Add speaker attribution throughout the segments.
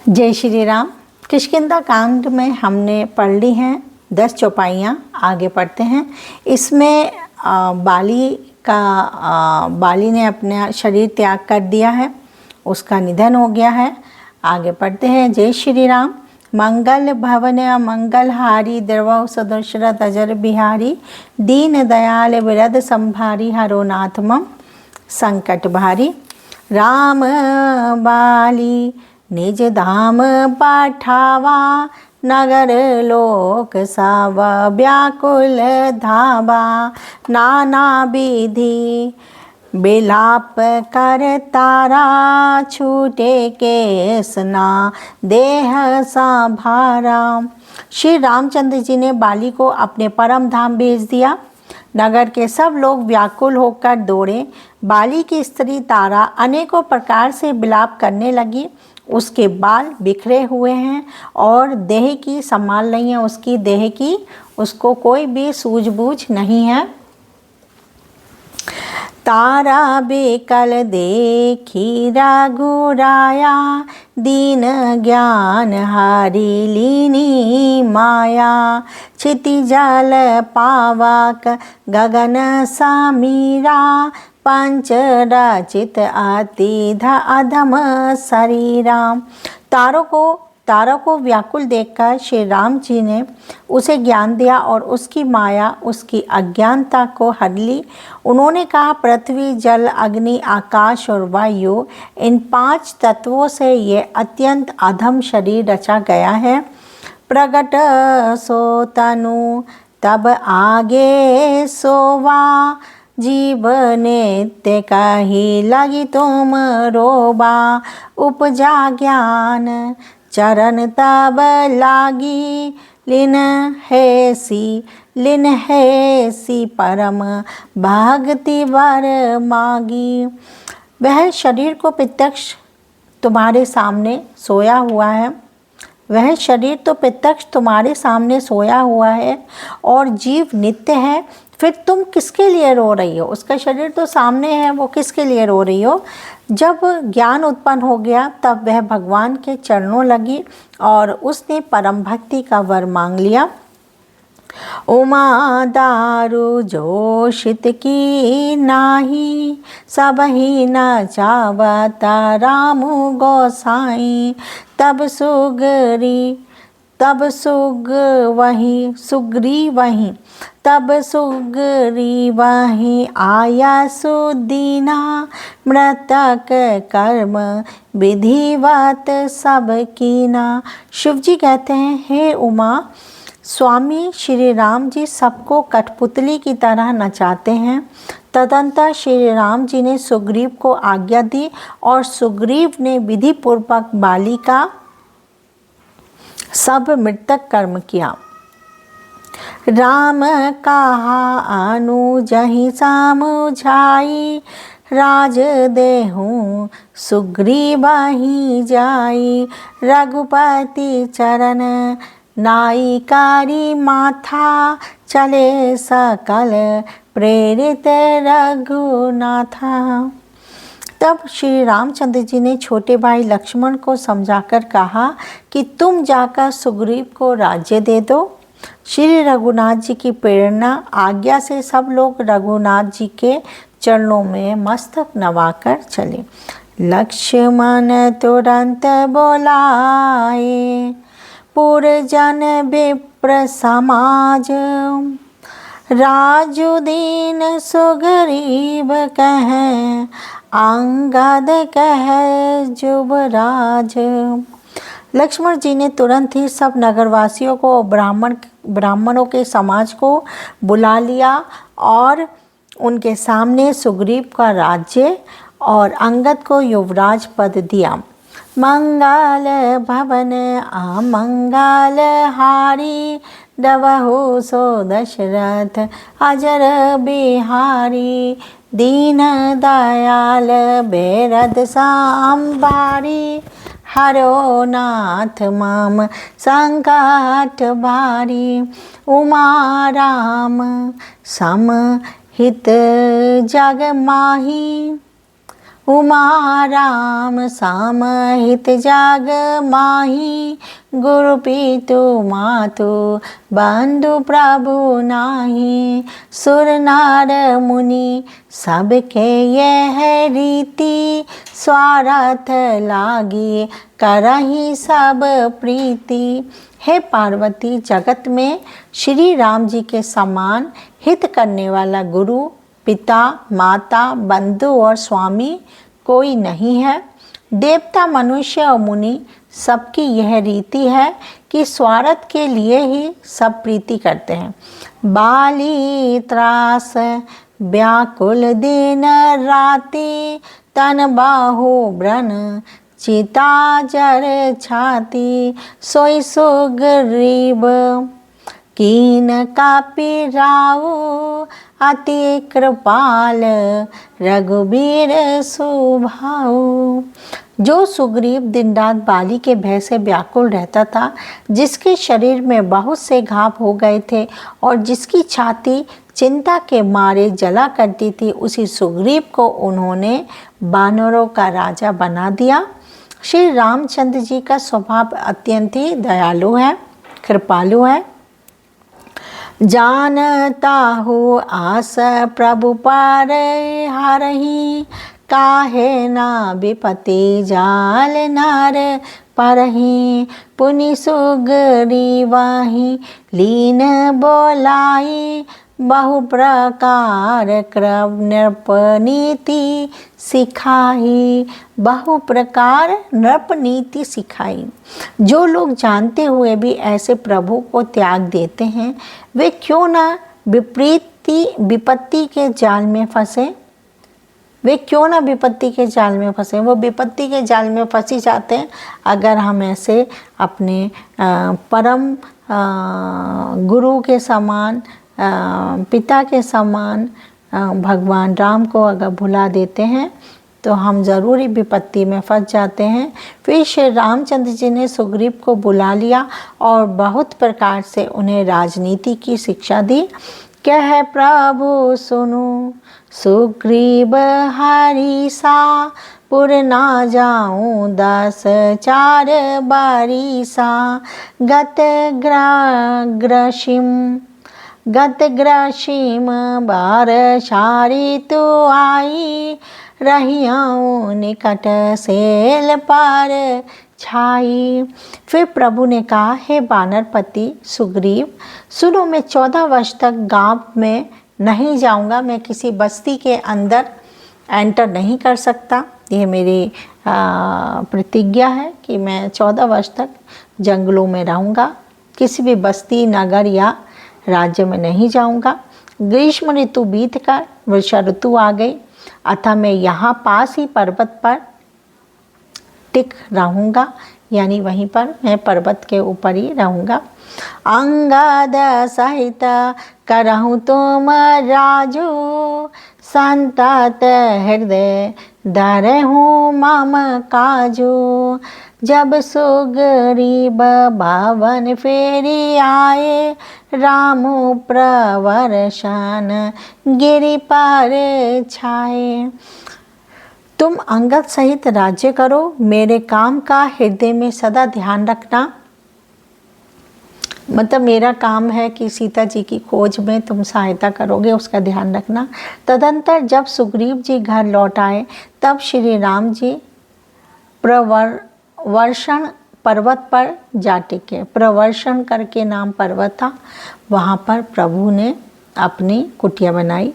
Speaker 1: जय श्री राम। किष्किंधा कांड में हमने पढ़ ली हैं 10 चौपाइयाँ। आगे पढ़ते हैं। इसमें बाली ने अपना शरीर त्याग कर दिया है, उसका निधन हो गया है। आगे पढ़ते हैं। जय श्री राम। मंगल भवन मंगलहारी द्रवौ सदशरथ अजर बिहारी दीन दयाल विरद संभारी हरो नाथ मम संकट भारी। राम बाली निज धाम पाठावा नगर लोक सब व्याकुल धावा। नाना विधि बिलाप कर तारा छूटे केसना देह संभारा। श्री रामचंद्र जी ने बाली को अपने परम धाम भेज दिया। नगर के सब लोग व्याकुल होकर दौड़े। बाली की स्त्री तारा अनेकों प्रकार से विलाप करने लगी। उसके बाल बिखरे हुए हैं और देह की संभाल नहीं है, उसकी देह की उसको कोई भी सूझबूझ नहीं है। तारा बेकल देखी रघुराया दीन ज्ञान हरि लीनी माया। क्षिति जल पावक गगन समीरा पंच रचित अति अधम शरीरा। तारों को व्याकुल देखकर श्री राम जी ने उसे ज्ञान दिया और उसकी माया उसकी अज्ञानता को हर ली। उन्होंने कहा, पृथ्वी जल अग्नि आकाश और वायु, इन 5 तत्वों से ये अत्यंत अधम शरीर रचा गया है। प्रगट सो तनु तब आगे सोवा जीव नित्य कही लगी तुम रोबा। उपजा ज्ञान चरण तब लागी लिन है सी परम भक्ति वर मागी। वह शरीर को प्रत्यक्ष तुम्हारे सामने सोया हुआ है। वह शरीर तो प्रत्यक्ष तुम्हारे सामने सोया हुआ है और जीव नित्य है। फिर तुम किसके लिए रो रही हो? उसका शरीर तो सामने है, वो किसके लिए रो रही हो? जब ज्ञान उत्पन्न हो गया तब वह भगवान के चरणों लगी और उसने परम भक्ति का वर मांग लिया। उमा दारु जोशित की नाही सबही न चावत राम गोसाई। तब सुग्री वहीं आया सुदीना। मृतक कर्म विधिवत सब कीना। शिव जी कहते हैं, हे उमा, स्वामी श्री राम जी सबको कठपुतली की तरह नचाते हैं। तदंतर श्री राम जी ने सुग्रीव को आज्ञा दी और सुग्रीव ने विधि पूर्वक बाली का सब मृतक कर्म किया। राम कहा अनुजहि समुझाई राज देहूँ सुग्रीवहि जाई। रघुपति चरण नायिकारी माथा चले सकल प्रेरित रघुनाथा। तब श्री रामचंद्र जी ने छोटे भाई लक्ष्मण को समझाकर कहा कि तुम जाकर सुग्रीव को राज्य दे दो। श्री रघुनाथ जी की प्रेरणा आज्ञा से सब लोग रघुनाथ जी के चरणों में मस्तक नवाकर चले। लक्ष्मण तुरंत बोलाए पुरजन विप्र समाज। राजुदीन सुग्रीव कहें अंगद कहे जुबराज। लक्ष्मण जी ने तुरंत ही सब नगरवासियों को ब्राह्मणों के समाज को बुला लिया और उनके सामने सुग्रीव का राज्य और अंगद को युवराज पद दिया। मंगल भवन अमंगल हारी दवहु सो दशरथ अजर बिहारी। दीन दयाल बेरद संभारी हरो नाथ मम संकट भारी। उमा राम सम हित जग माही उमा राम सामहित जाग माही, गुरु पीतु मातु बंधु प्रभु नाही। सुर नार मुनि सबके यह रीति, स्वार्थ लागी करही सब प्रीति। हे पार्वती, जगत में श्री राम जी के समान हित करने वाला गुरु, पिता, माता, बंधु और स्वामी कोई नहीं है। देवता, मनुष्य और मुनि सबकी यह रीति है कि स्वार्थ के लिए ही सब प्रीति करते हैं। बाली त्रास व्याकुल दिन राति, तन बाहु व्रण चिता जर छाती। सोई सुग्रीव कीन कापी राऊ, अति कृपाल रघुबीर सुभाऊ। जो सुग्रीव दिन रात बाली के भय से व्याकुल रहता था, जिसके शरीर में बहुत से घाव हो गए थे और जिसकी छाती चिंता के मारे जला करती थी, उसी सुग्रीव को उन्होंने बानरों का राजा बना दिया। श्री रामचंद्र जी का स्वभाव अत्यंत ही दयालु है, कृपालु है। जानता हो आस प्रभु पार हारही, काहे ना विपति जाल नार परही। पुनि सुग्रीवाही लीन बोलाई, बहु प्रकार क्रम नृपनीति सिखाई। बहु प्रकार नृपनीति सिखाई। जो लोग जानते हुए भी ऐसे प्रभु को त्याग देते हैं, वे क्यों ना विपत्ति के जाल में फंसे। वे क्यों ना विपत्ति के जाल में फंसे। वो विपत्ति के जाल में फंसी जाते हैं अगर हम ऐसे अपने परम गुरु के समान, पिता के समान भगवान राम को अगर भुला देते हैं तो हम ज़रूर ही विपत्ति में फंस जाते हैं। फिर श्री रामचंद्र जी ने सुग्रीव को बुला लिया और बहुत प्रकार से उन्हें राजनीति की शिक्षा दी। कह प्रभु सुनो सुग्रीव हरीसा, पुर ना जाऊं 10 4 बारीसा। गत ग्रशिम बार शारी तो आई, रहियाऊं निकट सेल पार छाई। फिर प्रभु ने कहा, हे बानरपति सुग्रीव, सुनो, मैं 14 वर्ष तक गांव में नहीं जाऊंगा। मैं किसी बस्ती के अंदर एंटर नहीं कर सकता। ये मेरी प्रतिज्ञा है कि मैं 14 वर्ष तक जंगलों में रहूंगा। किसी भी बस्ती, नगर या राज्य में नहीं जाऊंगा। ग्रीष्म ऋतु बीत कर वर्षा ऋतु आ गई, अतः मैं यहाँ पास ही पर्वत पर टिक रहूँगा, यानी वहीं पर मैं पर्वत के ऊपर ही रहूँगा। अंगद सहित करहूँ तुम राजू, संतत हृदय धरहूँ मम काजू। जब सुग्रीव भवन फेरी आए, रामु प्रवर्षण गिरि पर छाए। तुम अंगद सहित राज्य करो, मेरे काम का हृदय में सदा ध्यान रखना। मतलब मेरा काम है कि सीता जी की खोज में तुम सहायता करोगे, उसका ध्यान रखना। तदंतर जब सुग्रीव जी घर लौट आए, तब श्री राम जी प्रवर्षण पर्वत पर जा टिके। प्रवर्षण करके नाम पर्वत था, वहाँ पर प्रभु ने अपनी कुटिया बनाई।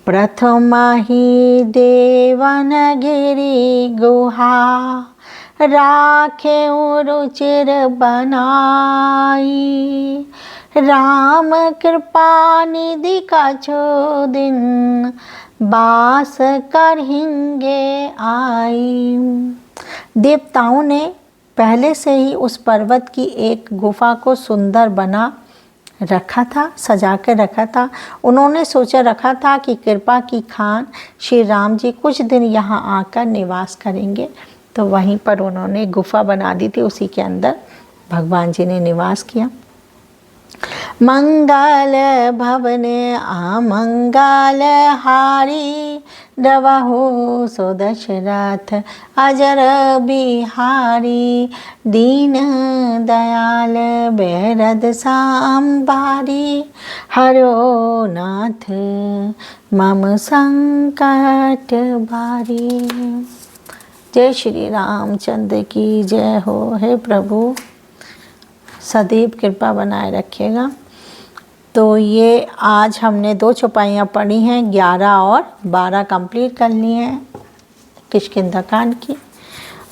Speaker 1: प्रथम ही देवन गिरी गुहा, राखे रुचिर बनाई। राम कृपा निधि कछु दिन, बास करेंगे आई। देवताओं ने पहले से ही उस पर्वत की एक गुफा को सुंदर बना रखा था, सजा कर रखा था। उन्होंने सोचा रखा था कि कृपा की खान श्री राम जी कुछ दिन यहाँ आकर निवास करेंगे, तो वहीं पर उन्होंने गुफा बना दी थी, उसी के अंदर भगवान जी ने निवास किया। मंगल भवन अमंगल हारी द्रवहु सो दशरथ अजर बिहारी दीन दयाल बेरद सांबारी हरो नाथ मम संकट बारी। जय श्री रामचंद्र की जय हो। हे प्रभु सदैव कृपा बनाए रखिएगा। तो ये आज हमने 2 चौपाइयाँ पढ़ी हैं, 11 और 12 कंप्लीट कर ली हैं किष्किंधा कांड की,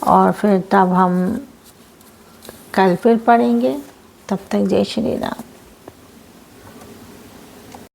Speaker 1: और फिर तब हम कल फिर पढ़ेंगे। तब तक जय श्री राम।